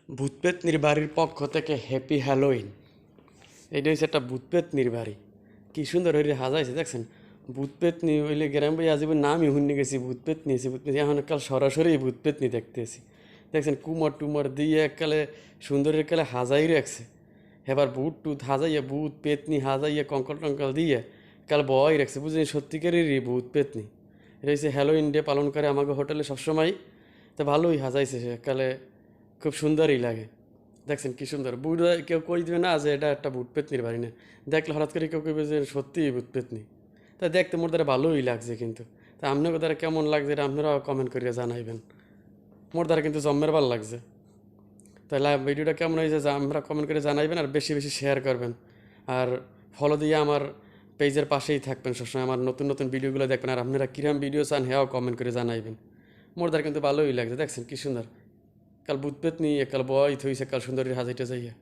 ভূতপেতনির বাড়ির পক্ষ থেকে হ্যাপি হ্যালোইন। এটা হচ্ছে একটা ভূতপেতনির বাড়ি। কি সুন্দর হইলে সাজাইছে দেখছেন। ভূতপেতনি হইলে গ্রাম বই আজীবন নামই শুনে গেছি, ভূতপেতনি এসে ভূতপেতনি, এখন কাল সরাসরি ভূতপেতনি দেখতেছি। দেখছেন কুমোর টুমর দিয়ে এককালে সুন্দরের কালে হাজাই রাখছে। এবার ভূত টুত হাজাইয়া, ভূত পেতনি হাজাইয়া কঙ্কল টঙ্কল দিয়ে কাল বয় রাখছে, বুঝলি সত্যিকারেরই ভূত পেতনি। এটা হচ্ছে হ্যালোইন ডে পালন করে আমাকে হোটেলে সবসময়। তো ভালোই হাজাইছে সে কালে, খুব সুন্দরই লাগে। দেখছেন কি সুন্দর বুট, কেউ কই দিবে না যে এটা একটা ভূত পেতনির বাড়ি না, দেখলে হঠাৎ করে কেউ কইবে যে সত্যিই ভূত পেতনি। তা দেখতে মোর দ্বারা ভালোই লাগছে কিন্তু। তা আপনাকে দ্বারা কেমন লাগছে এটা আপনারাও কমেন্ট করিয়া জানাইবেন। মোর দ্বারা কিন্তু জম্মের ভাল লাগছে। তাহলে ভিডিওটা কেমন হয়েছে যা আমরা কমেন্ট করে জানাইবেন, আর বেশি বেশি শেয়ার করবেন। আর ফলো দিয়ে আমার পেজের পাশেই থাকবেন, সবসময় আমার নতুন নতুন ভিডিওগুলো দেখবেন। আর আপনারা কিরম ভিডিও চান হ্যাঁ কমেন্ট করে জানাইবেন। মোর দ্বারা কিন্তু ভালোই লাগছে, দেখছেন কি সুন্দর। কাল বুধ পেত নিয়ে কাল বয় থইছে, কাল সুন্দরী হাজাইতে যাইয়া।